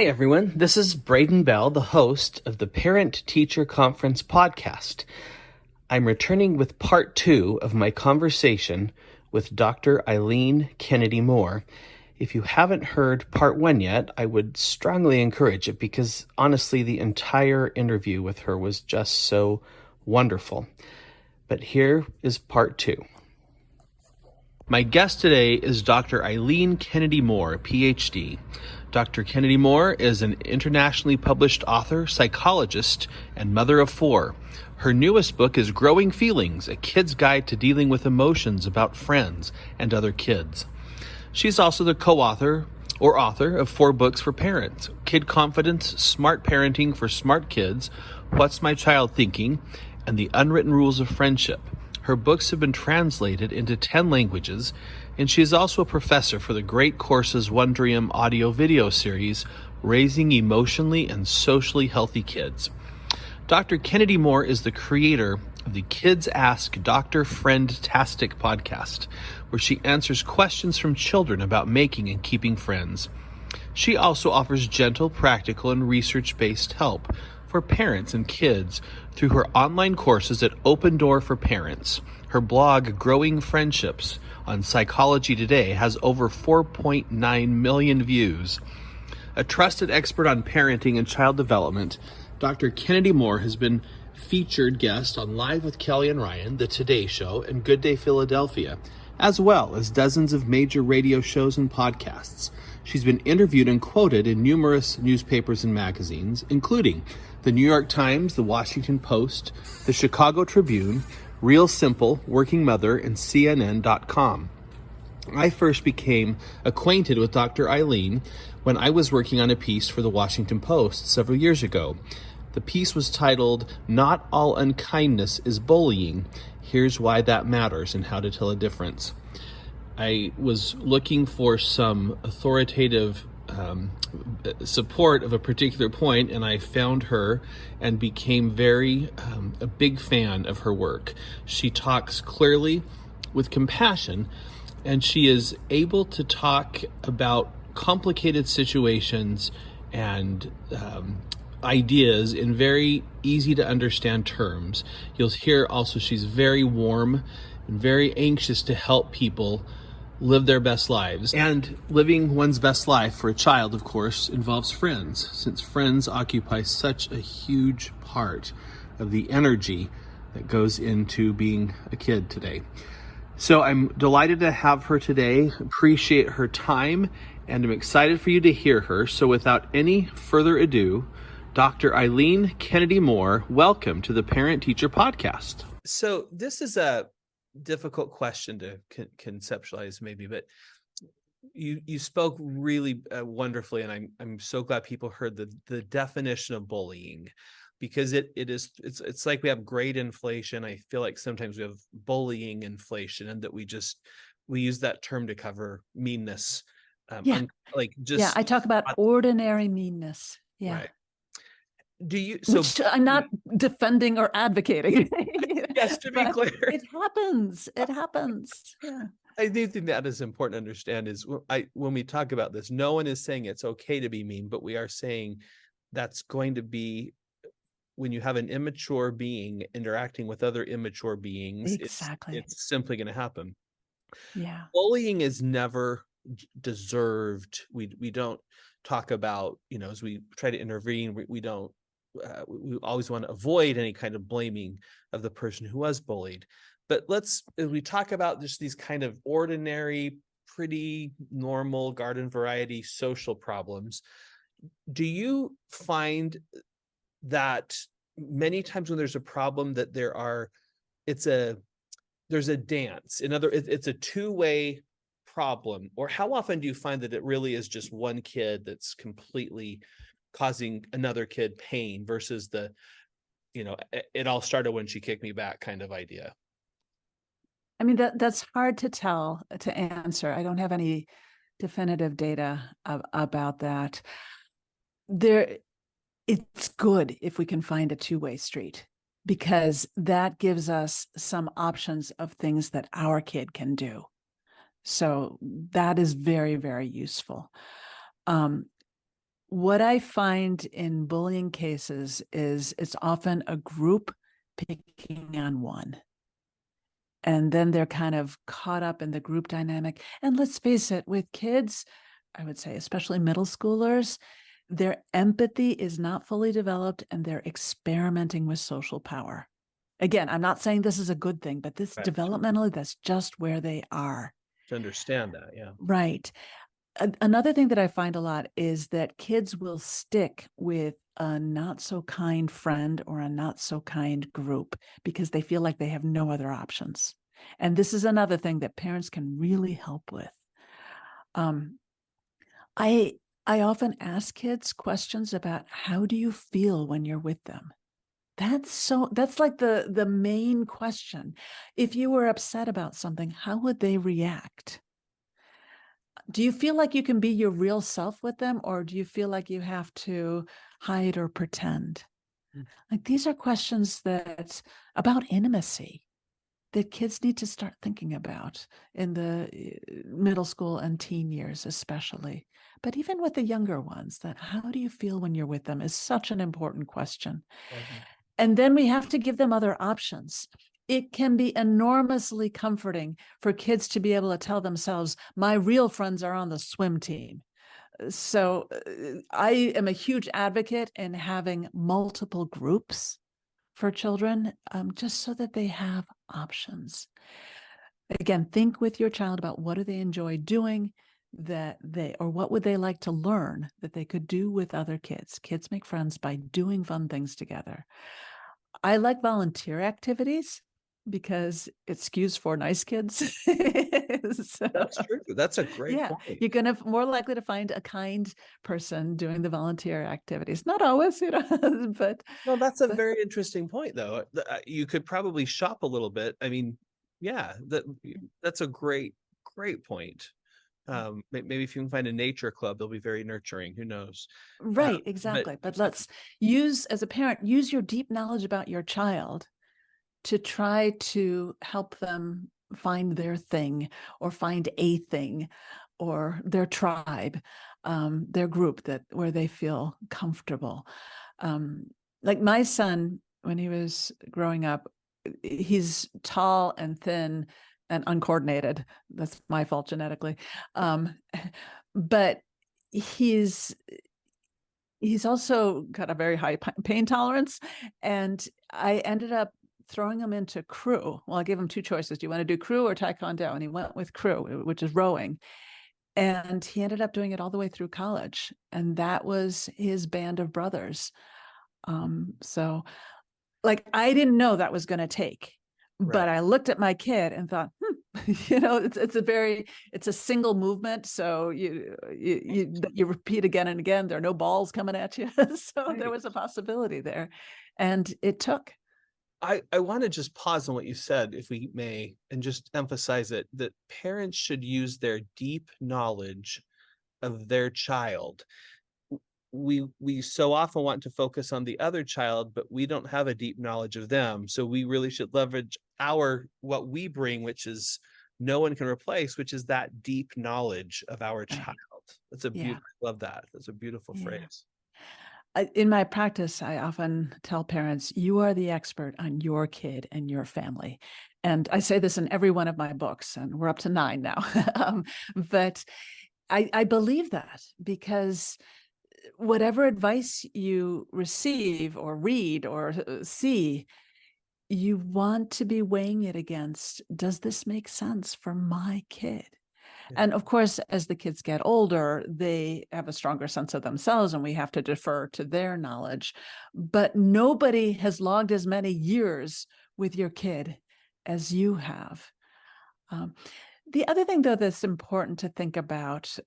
Hi, everyone. This is Braden Bell, the host of the Parent Teacher Conference podcast. I'm returning with part 2 of my conversation with Dr. Eileen Kennedy-Moore. If you haven't heard part 1 yet, I would strongly encourage it because honestly, the entire interview with her was just so wonderful. But here is part 2. My guest today is Dr. Eileen Kennedy-Moore, PhD. Dr. Kennedy-Moore is an internationally published author, psychologist, and mother of 4. Her newest book is Growing Feelings, a kid's guide to dealing with emotions about friends and other kids. She's also the co-author or author of 4 books for parents: Kid Confidence, Smart Parenting for Smart Kids, What's My Child Thinking, and The Unwritten Rules of Friendship. Her books have been translated into 10 languages, and she is also a professor for the Great Courses Wondrium audio-video series, Raising Emotionally and Socially Healthy Kids. Dr. Kennedy-Moore is the creator of the Kids Ask Dr. Friend-tastic podcast, where she answers questions from children about making and keeping friends. She also offers gentle, practical, and research-based help for parents and kids through her online courses at Open Door for Parents. Her blog, Growing Friendships, on Psychology Today has over 4.9 million views. A trusted expert on parenting and child development, Dr. Kennedy-Moore has been featured guest on Live with Kelly and Ryan, The Today Show, and Good Day Philadelphia, as well as dozens of major radio shows and podcasts. She's been interviewed and quoted in numerous newspapers and magazines, including the New York Times, the Washington Post, the Chicago Tribune, Real Simple, Working Mother, and CNN.com. I first became acquainted with Dr. Eileen when I was working on a piece for the Washington Post several years ago. The piece was titled, Not All Unkindness is Bullying. Here's Why That Matters and How to Tell a Difference. I was looking for some authoritative support of a particular point, and I found her and became a big fan of her work. She talks clearly with compassion, and she is able to talk about complicated situations and ideas in very easy to understand terms. You'll hear also she's very warm and very anxious to help people live their best lives. And living one's best life for a child, of course, involves friends, since friends occupy such a huge part of the energy that goes into being a kid today. So I'm delighted to have her today, appreciate her time, and I'm excited for you to hear her. So without any further ado, Dr. Eileen Kennedy-Moore, welcome to the Parent Teacher Podcast. So this is a difficult question to conceptualize maybe, but you spoke really wonderfully, and I'm so glad people heard the definition of bullying, because it's like we have grade inflation. I feel like sometimes we have bullying inflation, and that we use that term to cover meanness. I talk about ordinary meanness. Yeah. Right. Which I'm not defending or advocating. Yes, to be clear. It happens. Yeah. I do think that is important to understand is when we talk about this, no one is saying it's okay to be mean, but we are saying that's going to be when you have an immature being interacting with other immature beings. Exactly. It's simply going to happen. Yeah. Bullying is never deserved. We don't talk about, as we try to intervene, we don't. We always want to avoid any kind of blaming of the person who was bullied. But as we talk about just these kind of ordinary, pretty normal garden variety social problems, do you find that many times when there's a problem that there's a dance? It's a two-way problem, or how often do you find that it really is just one kid that's completely causing another kid pain versus it all started when she kicked me back kind of idea? I mean, that's hard to answer. I don't have any definitive data about that. It's good if we can find a two-way street, because that gives us some options of things that our kid can do. So that is very, very useful. What I find in bullying cases is it's often a group picking on one. And then they're kind of caught up in the group dynamic. And let's face it, with kids, I would say, especially middle schoolers, their empathy is not fully developed and they're experimenting with social power. Again, I'm not saying this is a good thing, but this developmentally, that's just where they are. To understand that, yeah. Right. Another thing that I find a lot is that kids will stick with a not so kind friend or a not so kind group because they feel like they have no other options. And this is another thing that parents can really help with. I often ask kids questions about how do you feel when you're with them? That's like the main question. If you were upset about something, how would they react? Do you feel like you can be your real self with them, or do you feel like you have to hide or pretend? Like, these are questions that about intimacy that kids need to start thinking about in the middle school and teen years, especially. But even with the younger ones, that how do you feel when you're with them is such an important question. And then we have to give them other options. It can be enormously comforting for kids to be able to tell themselves, my real friends are on the swim team. So I am a huge advocate in having multiple groups for children, just so that they have options. Again, think with your child about what do they enjoy doing or what would they like to learn that they could do with other kids. Kids make friends by doing fun things together. I like volunteer activities because it skews for nice kids. So, that's true. That's a great point. You're going to more likely to find a kind person doing the volunteer activities. Not always, but no, that's a very interesting point, though. You could probably shop a little bit. I mean, yeah, that's a great point. Maybe if you can find a nature club, they'll be very nurturing. Who knows? Right, exactly. But let's as a parent, use your deep knowledge about your child to try to help them find their thing or find a thing or their tribe, their group where they feel comfortable. Like my son, when he was growing up, he's tall and thin and uncoordinated. That's my fault genetically. But he's also got a very high pain tolerance. And I ended up throwing him into crew. Well, I gave him two choices. Do you want to do crew or taekwondo? And he went with crew, which is rowing. And he ended up doing it all the way through college. And that was his band of brothers. So like, I didn't know that was going to take, but I looked at my kid and thought, it's a single movement. So you repeat again and again, there are no balls coming at you. So there was a possibility there, and it took. I want to just pause on what you said, if we may, and just emphasize it, that parents should use their deep knowledge of their child. We so often want to focus on the other child, but we don't have a deep knowledge of them. So we really should leverage what we bring, which is no one can replace, which is that deep knowledge of our child. That's a beautiful, I love that. That's a beautiful phrase. In my practice, I often tell parents, you are the expert on your kid and your family. And I say this in every one of my books, and we're up to 9 now. But I believe that, because whatever advice you receive or read or see, you want to be weighing it against, does this make sense for my kid? And of course, as the kids get older, they have a stronger sense of themselves, and we have to defer to their knowledge. But nobody has logged as many years with your kid as you have. The other thing, though, that's important to think about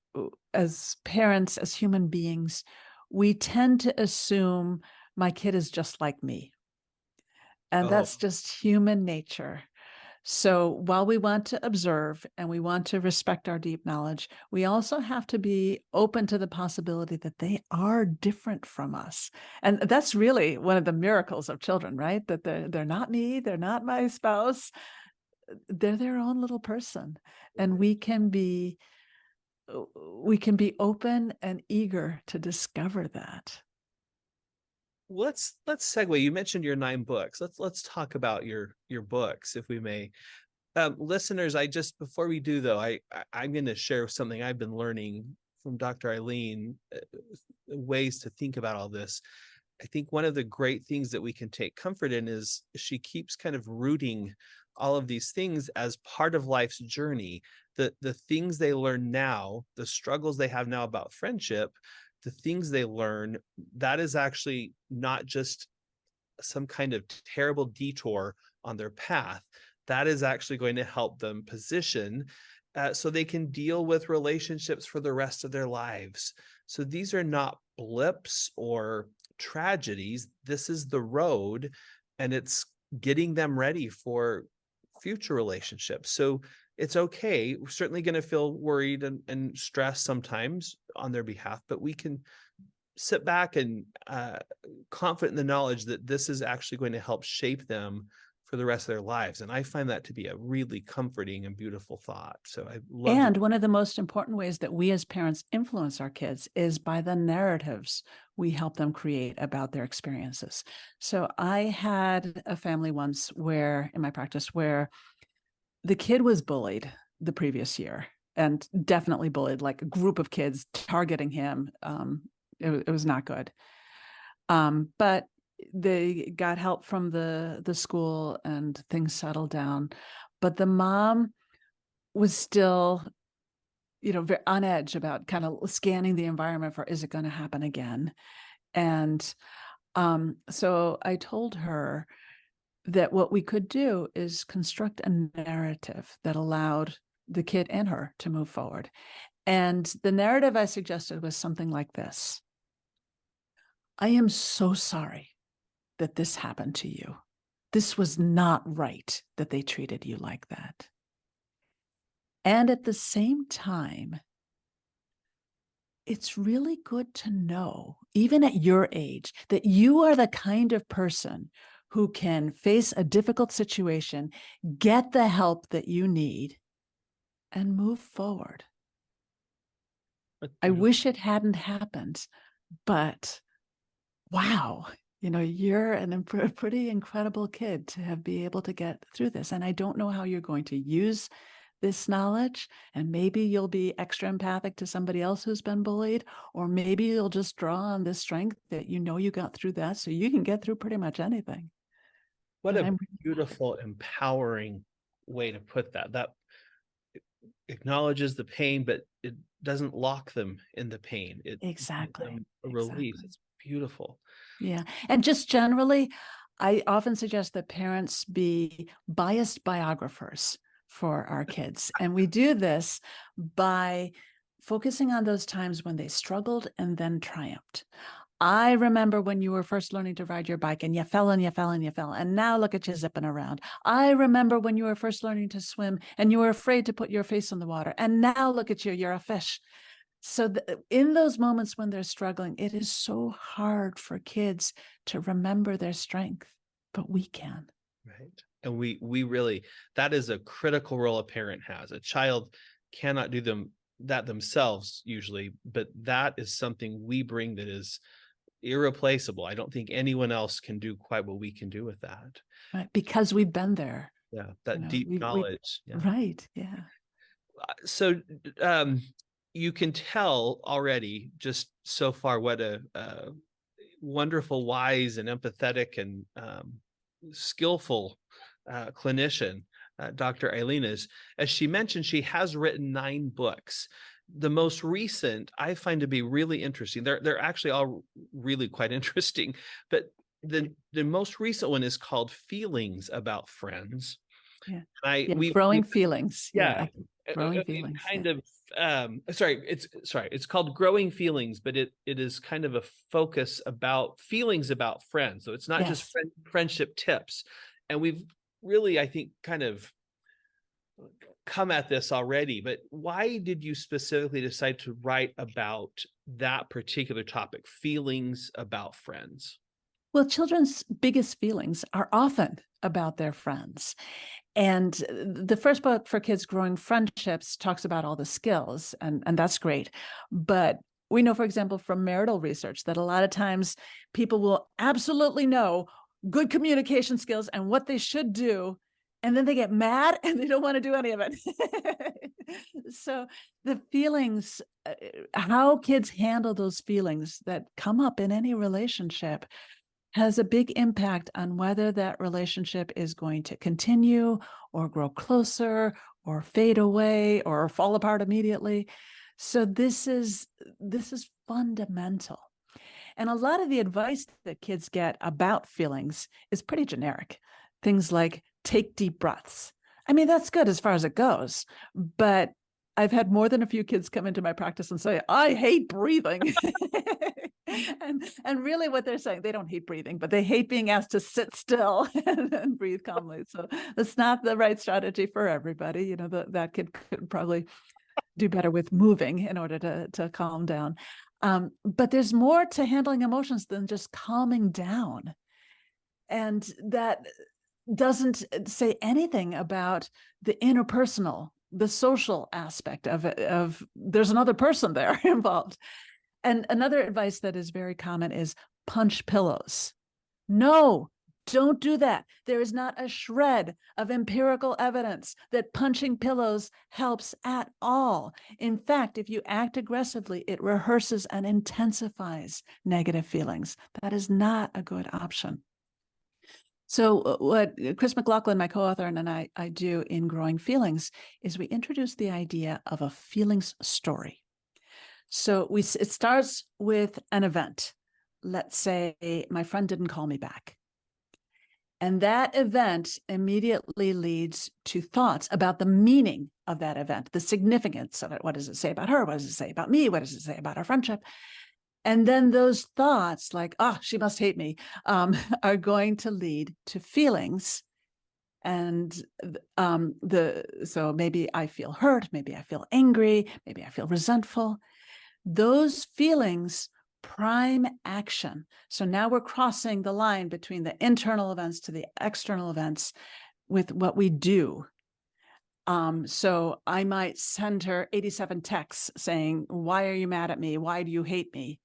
as parents, as human beings, we tend to assume my kid is just like me. And that's just human nature. So while we want to observe and we want to respect our deep knowledge, we also have to be open to the possibility that they are different from us. And that's really one of the miracles of children, right? That they're not me, they're not my spouse, they're their own little person. And we can be we can be open and eager to discover that. Let's segue. You mentioned your 9 books. Let's talk about your books, if we may. Listeners, before we do though, I'm going to share something I've been learning from Dr. Eileen, ways to think about all this. I think one of the great things that we can take comfort in is she keeps kind of rooting all of these things as part of life's journey. The things they learn now, the struggles they have now about friendship, the things they learn, that is actually not just some kind of terrible detour on their path. That is actually going to help them position so they can deal with relationships for the rest of their lives. So these are not blips or tragedies. This is the road, and it's getting them ready for future relationships. So it's okay. We're certainly going to feel worried and stressed sometimes on their behalf, but we can sit back and confident in the knowledge that this is actually going to help shape them for the rest of their lives. And I find that to be a really comforting and beautiful thought. So I love And one of the most important ways that we as parents influence our kids is by the narratives we help them create about their experiences. So I had a family once in my practice, where the kid was bullied the previous year, and definitely bullied, like a group of kids targeting him. It was not good. But they got help from the school and things settled down. But the mom was still, very on edge about kind of scanning the environment for, is it going to happen again? And so I told her that what we could do is construct a narrative that allowed the kid and her to move forward. And the narrative I suggested was something like this: I am so sorry that this happened to you. This was not right that they treated you like that. And at the same time, it's really good to know, even at your age, that you are the kind of person who can face a difficult situation, get the help that you need, and move forward. I wish it hadn't happened, but wow, you're a pretty incredible kid to be able to get through this. And I don't know how you're going to use this knowledge, and maybe you'll be extra empathic to somebody else who's been bullied, or maybe you'll just draw on this strength that you got through that, so you can get through pretty much anything. What a beautiful, empowering way to put that. That acknowledges the pain, but it doesn't lock them in the pain. It exactly gives them a release. It's beautiful. Yeah. And just generally, I often suggest that parents be biased biographers for our kids. And we do this by focusing on those times when they struggled and then triumphed. I remember when you were first learning to ride your bike and you fell and you fell and you fell, and now look at you zipping around. I remember when you were first learning to swim and you were afraid to put your face in the water, and now look at you, you're a fish. So in those moments when they're struggling, it is so hard for kids to remember their strength, but we can. Right. And we really, that is a critical role a parent has. A child cannot do that themselves usually, but that is something we bring that is irreplaceable. I don't think anyone else can do quite what we can do with that. Right. Because we've been there. Yeah. That deep knowledge. Yeah. Right. Yeah. So you can tell already just so far what a wonderful, wise, and empathetic and skillful clinician Dr. Eileen is. As she mentioned, she has written 9 books. The most recent I find to be really interesting. They're actually all really quite interesting, but the most recent one is called Feelings About Friends. Yeah. Growing Feelings. Yeah. Growing Feelings. Kind of it's called Growing Feelings, but it is kind of a focus about feelings about friends. So it's not just friendship tips. And we've really, I think, kind of come at this already, but why did you specifically decide to write about that particular topic, feelings about friends? Well, children's biggest feelings are often about their friends. And the first book for kids, Growing Friendships, talks about all the skills, and that's great. But we know, for example, from marital research that a lot of times people will absolutely know good communication skills and what they should do, and then they get mad and they don't want to do any of it. So the feelings, how kids handle those feelings that come up in any relationship has a big impact on whether that relationship is going to continue or grow closer or fade away or fall apart immediately. So this is fundamental. And a lot of the advice that kids get about feelings is pretty generic. Things like take deep breaths. I mean, that's good as far as it goes, but I've had more than a few kids come into my practice and say, I hate breathing. And really what they're saying, they don't hate breathing, but they hate being asked to sit still and breathe calmly. So that's not the right strategy for everybody. You know, that kid could probably do better with moving in order to calm down. But there's more to handling emotions than just calming down. And that doesn't say anything about the interpersonal, the social aspect of it, of there's another person there involved. And another advice that is very common is punch pillows. No, don't do that. There is not a shred of empirical evidence that punching pillows helps at all. In fact, if you act aggressively, it rehearses and intensifies negative feelings. That is not a good option. So what Chris McLaughlin, my co-author, and I do in Growing Feelings is we introduce the idea of a feelings story. So it starts with an event. Let's say my friend didn't call me back. And that event immediately leads to thoughts about the meaning of that event, the significance of it. What does it say about her? What does it say about me? What does it say about our friendship? And then those thoughts like, oh, she must hate me, are going to lead to feelings. And so maybe I feel hurt, maybe I feel angry, maybe I feel resentful. Those feelings prime action. So now we're crossing the line between the internal events to the external events with what we do. So I might send her 87 texts saying, why are you mad at me? Why do you hate me?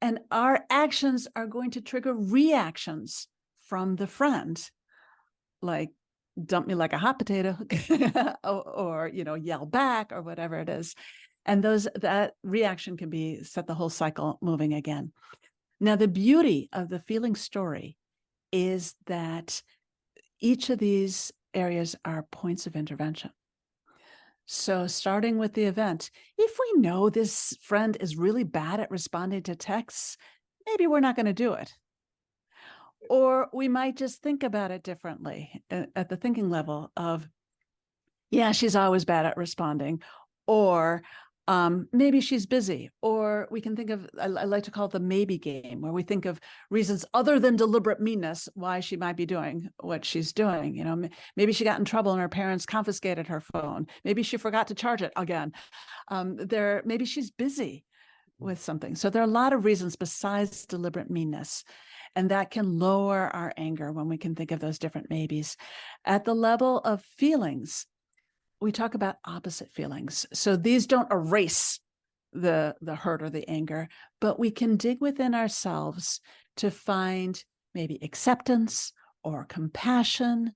And our actions are going to trigger reactions from the friend, like dump me like a hot potato or, yell back or whatever it is. And that reaction can set the whole cycle moving again. Now, the beauty of the feeling story is that each of these areas are points of intervention. So starting with the event, if we know this friend is really bad at responding to texts, maybe we're not going to do it. Or we might just think about it differently at the thinking level of, yeah, she's always bad at responding, or maybe she's busy, or we can think of, I like to call it the maybe game, where we think of reasons other than deliberate meanness why she might be doing what she's doing. Maybe she got in trouble and her parents confiscated her phone. Maybe she forgot to charge it again. Maybe she's busy with something. So there are a lot of reasons besides deliberate meanness. And that can lower our anger when we can think of those different maybes. At the level of feelings, we talk about opposite feelings. So these don't erase the hurt or the anger, but we can dig within ourselves to find maybe acceptance or compassion.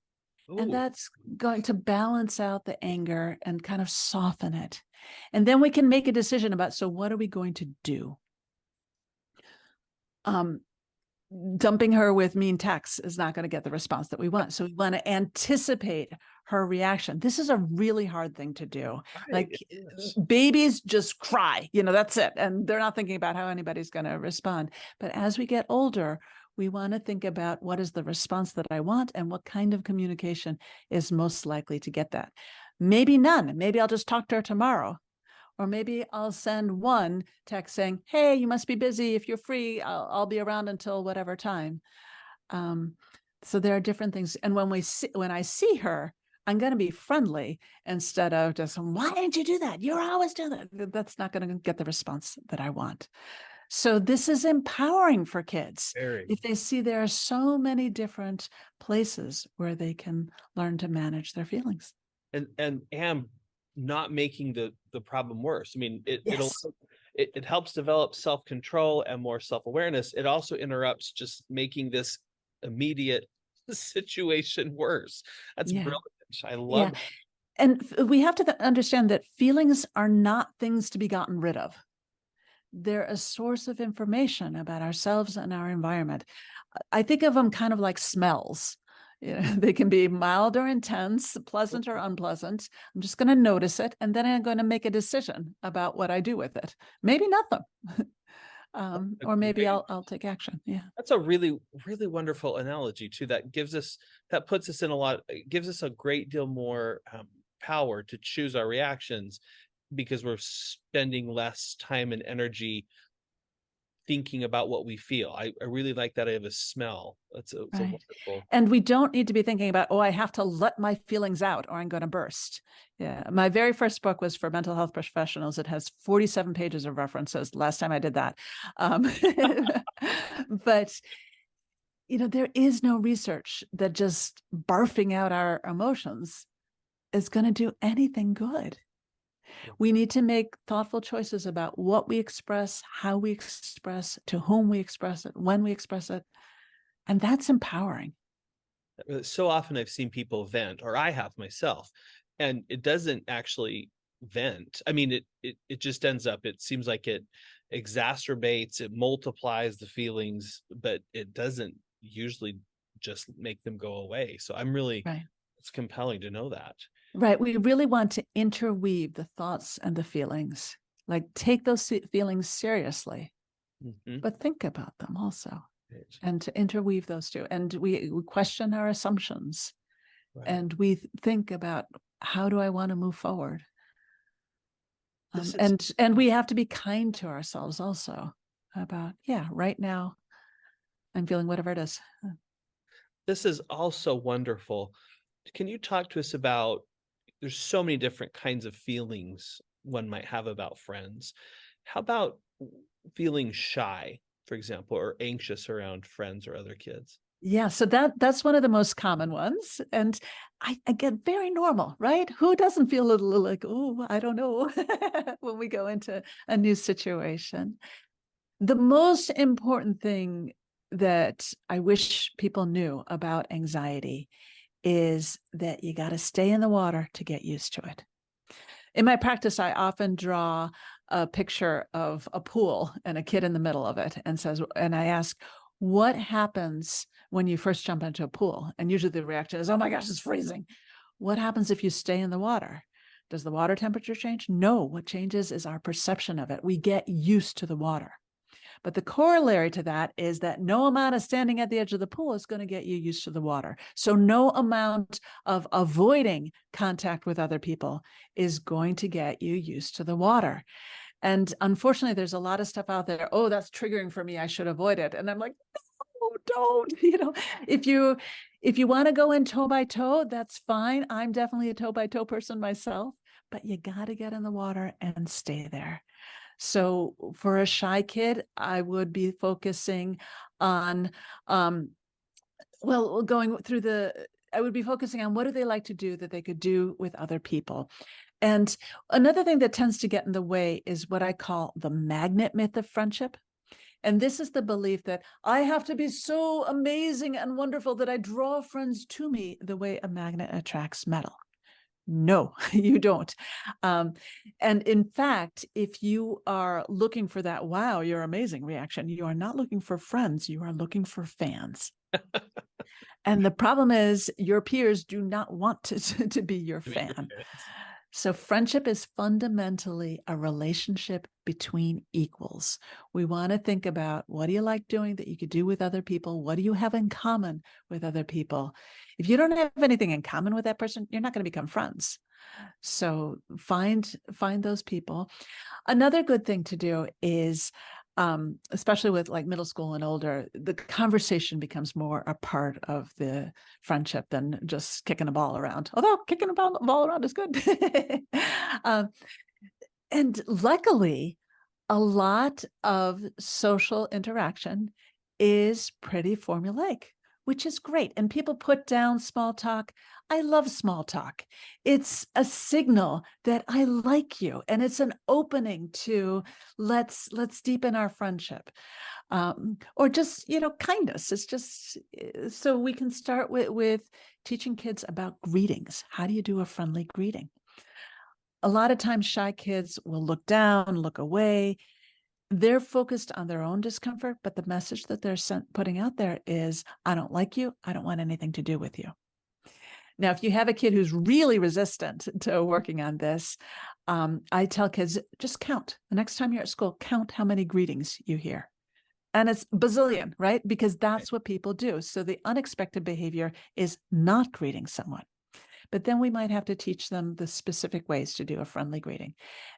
Ooh. And that's going to balance out the anger and kind of soften it. And then we can make a decision about, so what are we going to do? Dumping her with mean texts is not going to get the response that we want. So we want to anticipate her reaction. This is a really hard thing to do. Right, like babies just cry, that's it. And they're not thinking about how anybody's going to respond. But as we get older, we want to think about what is the response that I want and what kind of communication is most likely to get that. Maybe none. Maybe I'll just talk to her tomorrow. Or maybe I'll send one text saying, hey, you must be busy. If you're free, I'll be around until whatever time. So there are different things. And when I see her, I'm going to be friendly instead of just, why didn't you do that? You're always doing that. That's not going to get the response that I want. So this is empowering for kids. Very. If they see there are so many different places where they can learn to manage their feelings. And not making the problem worse. I mean, Yes. it helps develop self-control and more self-awareness. It also interrupts just making this immediate situation worse. That's Yeah. brilliant. I Yeah. love. And we have to understand that feelings are not things to be gotten rid of. They're a source of information about ourselves and our environment. I think of them kind of like smells. They can be mild or intense, pleasant or unpleasant. I'm just going to notice it, and then I'm going to make a decision about what I do with it. Maybe nothing, or maybe I'll take action. Yeah, That's a really, really wonderful analogy too. That puts us in gives us a great deal more power to choose our reactions because we're spending less time and energy thinking about what we feel. I really like that. I have a smell. It's a right. wonderful. And we don't need to be thinking about, oh, I have to let my feelings out or I'm going to burst. Yeah. My very first book was for mental health professionals. It has 47 pages of references. Last time I did that. But there is no research that just barfing out our emotions is going to do anything good. We need to make thoughtful choices about what we express, how we express, to whom we express it, when we express it. And that's empowering. So often I've seen people vent, or I have myself, and it doesn't actually vent. I mean, it just ends up, it seems like it exacerbates, it multiplies the feelings, but it doesn't usually just make them go away. So Right. it's compelling to know that. Right. We really want to interweave the thoughts and the feelings, like take those feelings seriously, but think about them also, and to interweave those two. And we question our assumptions, Right. and we think about, how do I want to move forward? And we have to be kind to ourselves also about, right now I'm feeling whatever it is. This is also wonderful. Can you talk to us about, there's so many different kinds of feelings one might have about friends. How about feeling shy, for example, or anxious around friends or other kids? Yeah, so that's one of the most common ones. And I get very normal, right? Who doesn't feel a little like, oh, I don't know, when we go into a new situation? The most important thing that I wish people knew about anxiety is that you got to stay in the water to get used to it. In my practice, I often draw a picture of a pool and a kid in the middle of it, and I ask, what happens when you first jump into a pool? And usually the reaction is, oh my gosh, it's freezing. What happens if you stay in the water? Does the water temperature change? No, what changes is our perception of it. We get used to the water. But the corollary to that is that no amount of standing at the edge of the pool is going to get you used to the water. So no amount of avoiding contact with other people is going to get you used to the water. And unfortunately, there's a lot of stuff out there. Oh, that's triggering for me. I should avoid it. And I'm like, no, don't. If you want to go in toe by toe, that's fine. I'm definitely a toe by toe person myself, but you got to get in the water and stay there. So for a shy kid, I would be focusing on, going through I would be focusing on what do they like to do that they could do with other people. And another thing that tends to get in the way is what I call the magnet myth of friendship. And this is the belief that I have to be so amazing and wonderful that I draw friends to me the way a magnet attracts metal. No, you don't. And in fact, if you are looking for that, wow, you're amazing reaction, you are not looking for friends, you are looking for fans. And the problem is your peers do not want to be your fan. So friendship is fundamentally a relationship between equals. We want to think about, what do you like doing that you could do with other people? What do you have in common with other people? If you don't have anything in common with that person, you're not going to become friends. So find those people. Another good thing to do is, especially with like middle school and older, the conversation becomes more a part of the friendship than just kicking a ball around. Although kicking a ball around is good. And luckily, A lot of social interaction is pretty formulaic, which is great. And people put down small talk. I love small talk. It's a signal that I like you, and it's an opening to let's deepen our friendship, or just kindness. It's just so we can start with teaching kids about greetings. How do you do a friendly greeting? A lot of times, shy kids will look down, look away. They're focused on their own discomfort, but the message that they're putting out there is, I don't like you. I don't want anything to do with you. Now, if you have a kid who's really resistant to working on this, I tell kids, just count. The next time you're at school, count how many greetings you hear. And it's bazillion, right? Because that's what people do. So the unexpected behavior is not greeting someone. But then we might have to teach them the specific ways to do a friendly greeting.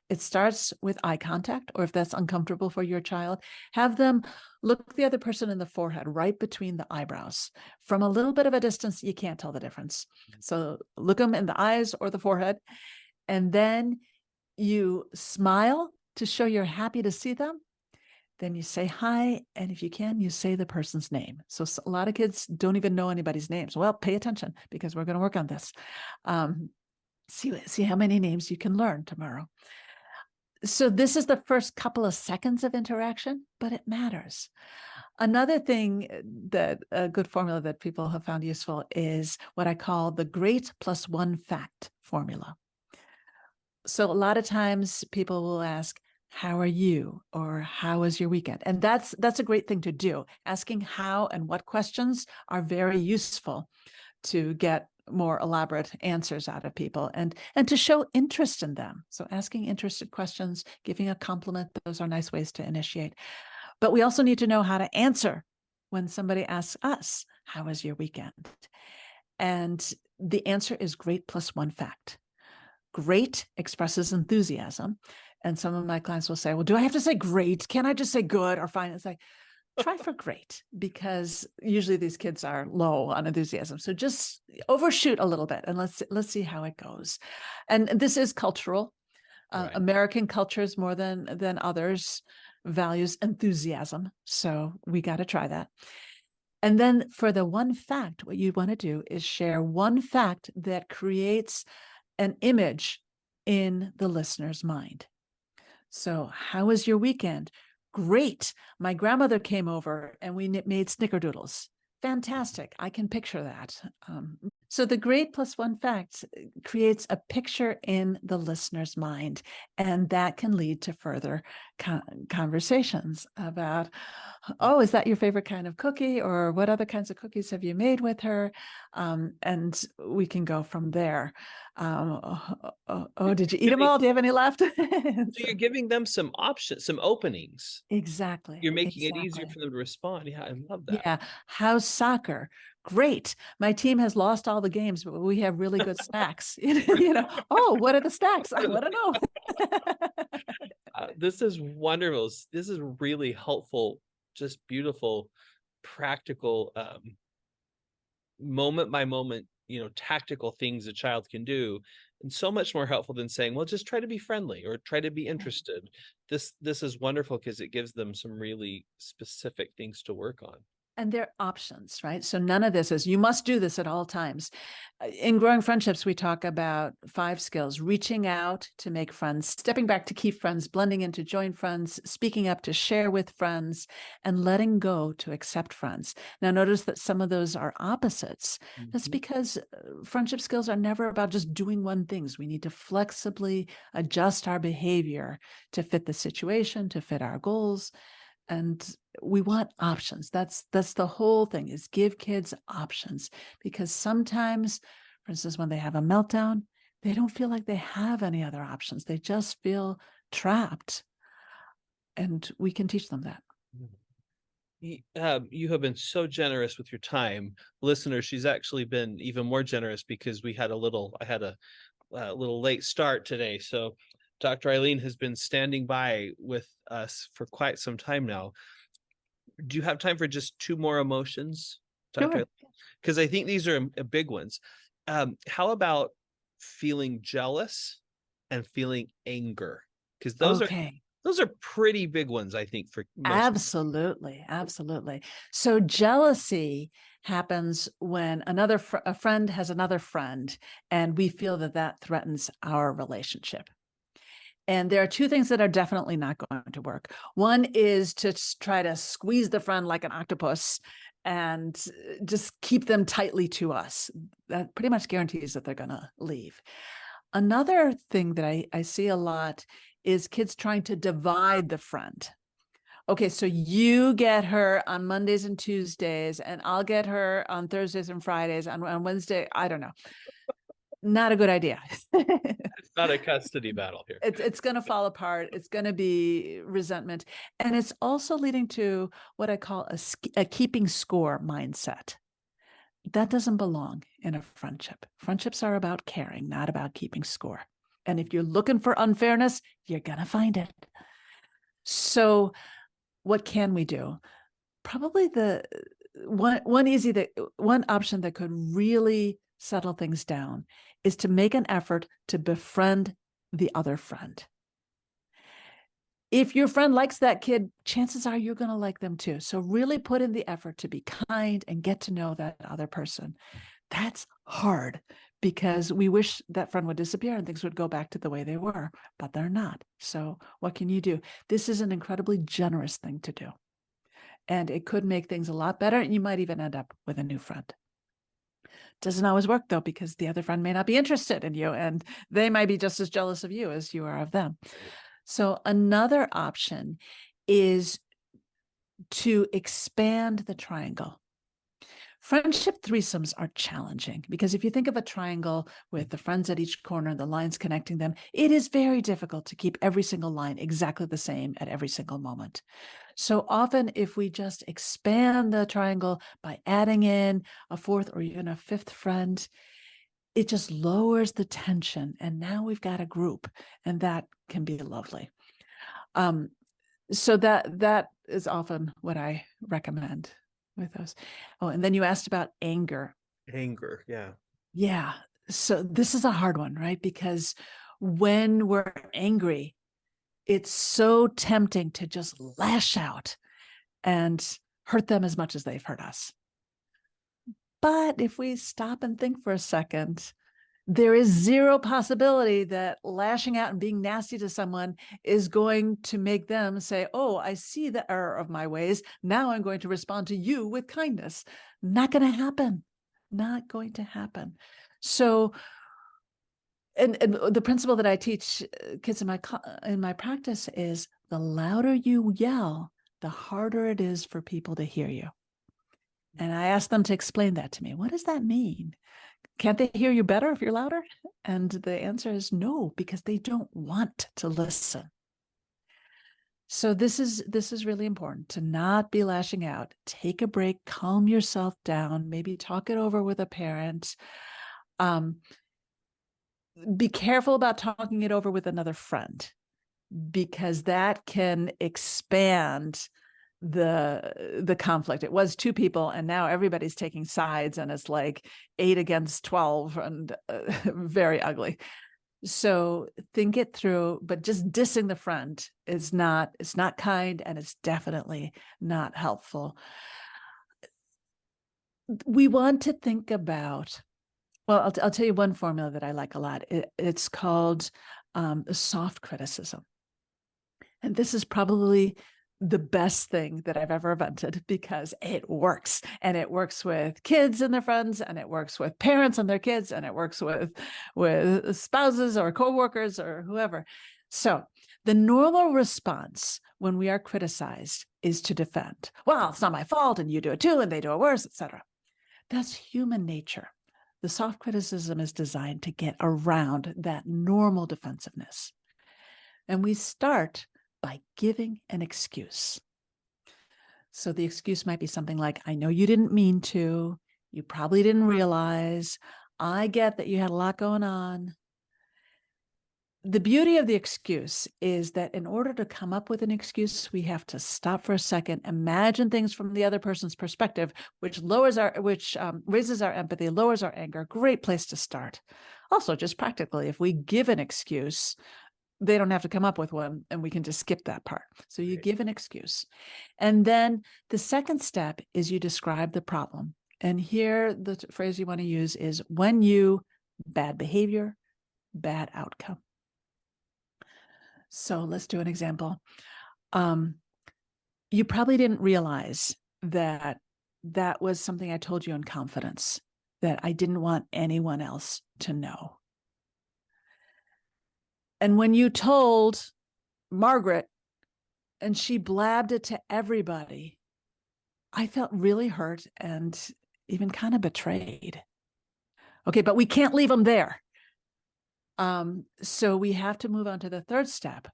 It starts with eye contact, or if that's uncomfortable for your child, have them look the other person in the forehead, right between the eyebrows. From a little bit of a distance, you can't tell the difference. So look them in the eyes or the forehead, and then you smile to show you're happy to see them. Then you say hi, and if you can, you say the person's name. So a lot of kids don't even know anybody's names. Well, pay attention, because we're going to work on this. See how many names you can learn tomorrow. So this is the first couple of seconds of interaction, but it matters. Another thing that a good formula that people have found useful is what I call the great plus one fact formula. So a lot of times people will ask, how are you? Or how was your weekend? And that's a great thing to do. Asking how and what questions are very useful to get more elaborate answers out of people, and to show interest in them. So asking interested questions, giving a compliment, those are nice ways to initiate. But we also need to know how to answer when somebody asks us, how was your weekend? And the answer is great plus one fact. Great expresses enthusiasm. And some of my clients will say, well, do I have to say great? Can't I just say good or fine? It's like, try for great, because usually these kids are low on enthusiasm. So just overshoot a little bit, and let's see how it goes. And this is cultural. Right. American cultures more than others values enthusiasm. So we got to try that. And then for the one fact, what you want to do is share one fact that creates an image in the listener's mind. So, how was your weekend? Great. My grandmother came over and we made snickerdoodles. Fantastic. I can picture that. So the great plus one fact creates a picture in the listener's mind, and that can lead to further conversations about, oh, is that your favorite kind of cookie? Or what other kinds of cookies have you made with her? And we can go from there. Did you eat them all? Do you have any left? So you're giving them some options, some openings. Exactly. You're making it easier for them to respond. Yeah, I love that. Yeah. How's soccer? Great. My team has lost all the games, but we have really good snacks. Oh, what are the snacks? I want to know. This is wonderful. This is really helpful, just beautiful, practical, moment by moment, tactical things a child can do, and so much more helpful than saying, well, just try to be friendly or try to be interested. This is wonderful because it gives them some really specific things to work on. And they're options, right? So none of this is, you must do this at all times. In Growing Friendships, we talk about 5 skills: reaching out to make friends, stepping back to keep friends, blending in to join friends, speaking up to share with friends, and letting go to accept friends. Now, notice that some of those are opposites. Mm-hmm. That's because friendship skills are never about just doing one thing. We need to flexibly adjust our behavior to fit the situation, to fit our goals. And we want options. That's the whole thing, is give kids options, because sometimes, for instance, when they have a meltdown, they don't feel like they have any other options. They just feel trapped, and we can teach them that. You have been so generous with your time. Listeners, she's actually been even more generous because I had a little late start today. So Dr. Eileen has been standing by with us for quite some time now. Do you have time for just 2 more emotions, Dr. Sure. Because I think these are big ones. How about feeling jealous and feeling anger? Because those Those are pretty big ones, I think, for most. Absolutely. Absolutely. So jealousy happens when a friend has another friend, and we feel that that threatens our relationship. And there are two things that are definitely not going to work. One is to try to squeeze the friend like an octopus and just keep them tightly to us. That pretty much guarantees that they're going to leave. Another thing that I see a lot is kids trying to divide the friend. Okay, so you get her on Mondays and Tuesdays, and I'll get her on Thursdays and Fridays. On Wednesday, I don't know. Not a good idea. It's not a custody battle here. It's going to fall apart. It's going to be resentment. And it's also leading to what I call a keeping score mindset. That doesn't belong in a friendship. Friendships are about caring, not about keeping score. And if you're looking for unfairness, you're going to find it. So what can we do? Probably the one option that could really settle things down is to make an effort to befriend the other friend. If your friend likes that kid, chances are you're going to like them too. So really put in the effort to be kind and get to know that other person. That's hard because we wish that friend would disappear and things would go back to the way they were, but they're not. So what can you do? This is an incredibly generous thing to do. And it could make things a lot better. And you might even end up with a new friend. Doesn't always work though, because the other friend may not be interested in you and they might be just as jealous of you as you are of them. So another option is to expand the triangle. Friendship threesomes are challenging because if you think of a triangle with the friends at each corner, the lines connecting them, it is very difficult to keep every single line exactly the same at every single moment. So often, if we just expand the triangle by adding in a fourth or even a fifth friend, it just lowers the tension. And now we've got a group, and that can be lovely. So that is often what I recommend with those. Oh, and then you asked about anger. Anger, yeah. Yeah. So this is a hard one, right? Because when we're angry, it's so tempting to just lash out and hurt them as much as they've hurt us. But if we stop and think for a second, there is zero possibility that lashing out and being nasty to someone is going to make them say, oh, I see the error of my ways. Now I'm going to respond to you with kindness. Not going to happen. Not going to happen. So, and the principle that I teach kids in my practice is the louder you yell, the harder it is for people to hear you. And I ask them to explain that to me. What does that mean? Can't they hear you better if you're louder? And the answer is no, because they don't want to listen. So this is really important, to not be lashing out. Take a break, calm yourself down, maybe talk it over with a parent. Be careful about talking it over with another friend, because that can expand the conflict. It was two people and now everybody's taking sides and it's like 8 against 12 and very ugly. So think it through, but just dissing the friend it's not kind, and it's definitely not helpful. We want to think about, well, I'll tell you one formula that I like a lot. It's called soft criticism. And this is probably the best thing that I've ever invented, because it works, and it works with kids and their friends, and it works with parents and their kids, and it works with spouses or coworkers or whoever. So the normal response when we are criticized is to defend. Well, it's not my fault, and you do it too, and they do it worse, etc. That's human nature. The soft criticism is designed to get around that normal defensiveness. And we start by giving an excuse. So the excuse might be something like, I know you didn't mean to, you probably didn't realize, I get that you had a lot going on. The beauty of the excuse is that in order to come up with an excuse, we have to stop for a second, imagine things from the other person's perspective, which raises our empathy, lowers our anger. Great place to start. Also, just practically, if we give an excuse, they don't have to come up with one, and we can just skip that part. So you Right. give an excuse. And then the second step is you describe the problem. And here the phrase you want to use is when you, bad behavior, bad outcome. So let's do an example. You probably didn't realize that that was something I told you in confidence, that I didn't want anyone else to know. And when you told Margaret and she blabbed it to everybody, I felt really hurt and even kind of betrayed. Okay, but we can't leave them there. So we have to move on to the third step,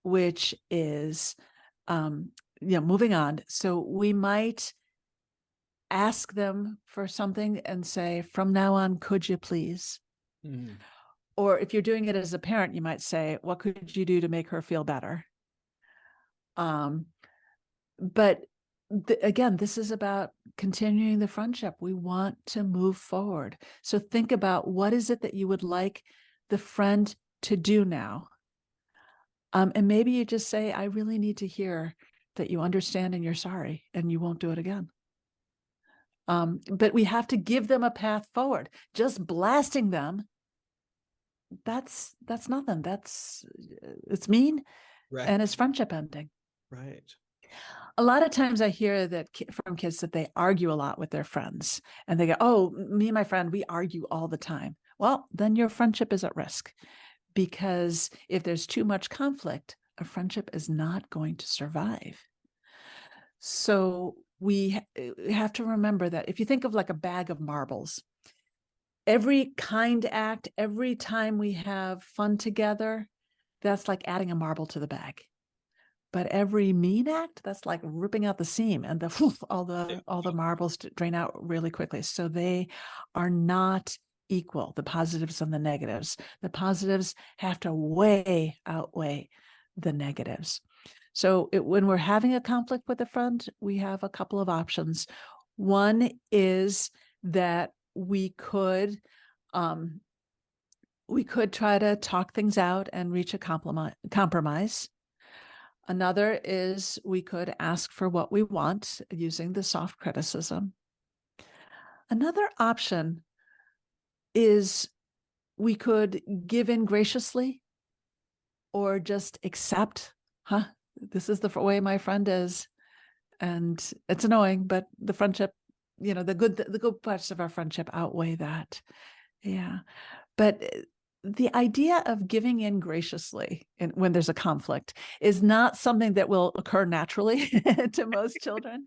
which is, moving on. So we might ask them for something and say, from now on, could you please? Mm. Or if you're doing it as a parent, you might say, what could you do to make her feel better? But again, this is about continuing the friendship. We want to move forward. So think about, what is it that you would like the friend to do now? And maybe you just say, I really need to hear that you understand and you're sorry and you won't do it again. But we have to give them a path forward. Just blasting them, that's nothing. It's mean, Right. and it's friendship ending. Right. A lot of times I hear that from kids that they argue a lot with their friends, and they go, oh, me and my friend, we argue all the time. Well, then your friendship is at risk, because if there's too much conflict, a friendship is not going to survive. So we have to remember that if you think of like a bag of marbles, every kind act, every time we have fun together, that's like adding a marble to the bag. But every mean act, that's like ripping out the seam, and all the marbles drain out really quickly. So they are not equal, the positives and the negatives. The positives have to way outweigh the negatives. So when we're having a conflict with a friend, we have a couple of options. One is that we could try to talk things out and reach a compromise. Another is we could ask for what we want using the soft criticism. Another option is we could give in graciously, or just accept, this is the way my friend is, and it's annoying, but the friendship, the good parts of our friendship outweigh that. Yeah. But the idea of giving in graciously when there's a conflict is not something that will occur naturally to most children.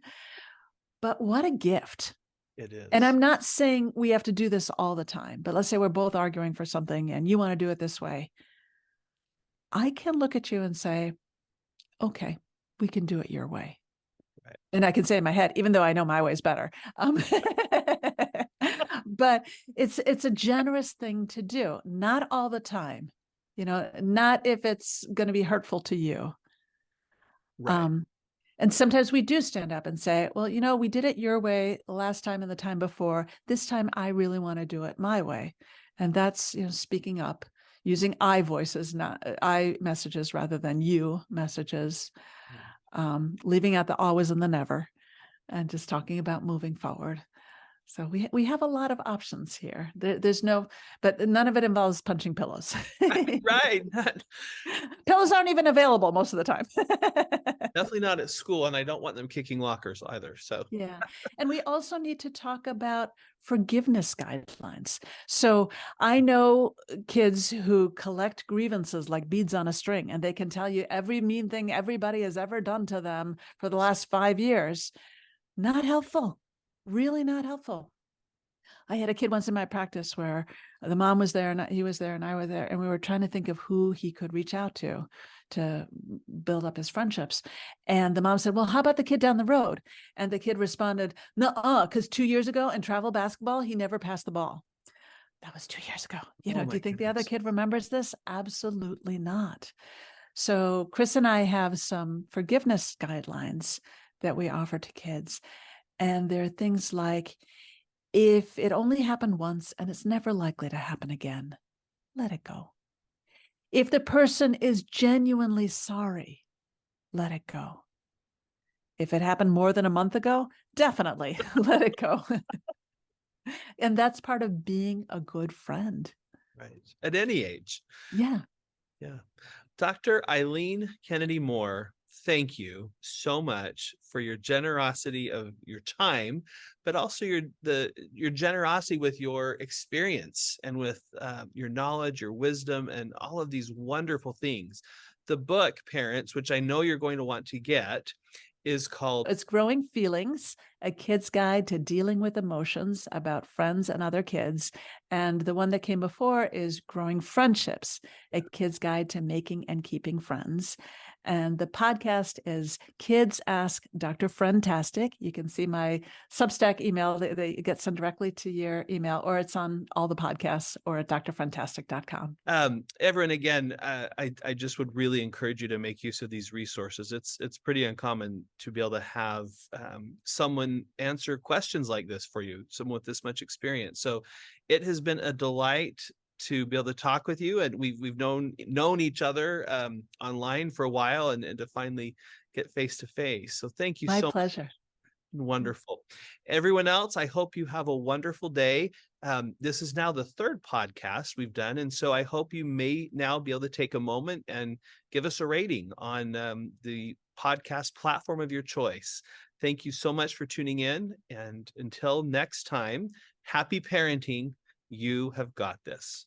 But what a gift. It is. And I'm not saying we have to do this all the time, but let's say we're both arguing for something and you want to do it this way. I can look at you and say, okay, we can do it your way. Right. And I can say in my head, even though I know my way is better. But it's a generous thing to do. Not all the time, not if it's going to be hurtful to you. Right. And sometimes we do stand up and say, well, we did it your way last time and the time before. This time I really want to do it my way. And that's, speaking up, using I voices, not I messages rather than you messages, leaving out the always and the never, and just talking about moving forward. So we have a lot of options here. There's but none of it involves punching pillows. Right. Pillows aren't even available most of the time. Definitely not at school, and I don't want them kicking lockers either. So yeah. And we also need to talk about forgiveness guidelines. So I know kids who collect grievances like beads on a string, and they can tell you every mean thing everybody has ever done to them for the last 5 years. Not helpful. Really not helpful. I had a kid once in my practice where the mom was there and he was there and I was there, and we were trying to think of who he could reach out to build up his friendships. And the mom said, well, how about the kid down the road? And the kid responded, nuh-uh, because 2 years ago in travel basketball, he never passed the ball. That was 2 years ago. Do you think the other kid remembers this? Absolutely not. So Chris and I have some forgiveness guidelines that we offer to kids. And there are things like, if it only happened once and it's never likely to happen again, let it go. If the person is genuinely sorry, let it go. If it happened more than a month ago, definitely let it go. And that's part of being a good friend. Right. At any age. Yeah. Yeah. Dr. Eileen Kennedy-Moore, thank you so much for your generosity of your time, but also your generosity with your experience and with your knowledge, your wisdom, and all of these wonderful things. The book, parents, which I know you're going to want to get, is called It's Growing Feelings, a kid's guide to dealing with emotions about friends and other kids. And the one that came before is Growing Friendships, a kid's guide to making and keeping friends. And the podcast is Kids Ask Dr. Friendtastic. You can see my Substack email. They get sent directly to your email, or it's on all the podcasts or at drfriendtastic.com. Everyone, again, I just would really encourage you to make use of these resources. It's pretty uncommon to be able to have someone answer questions like this for you, someone with this much experience. So it has been a delight to be able to talk with you, and we've known each other online for a while, and to finally get face to face. So thank you My so much. pleasure. Wonderful. Everyone else, I hope you have a wonderful day. This is now the third podcast we've done, and so I hope you may now be able to take a moment and give us a rating on the podcast platform of your choice. Thank you so much for tuning in, and until next time, happy parenting. You have got this.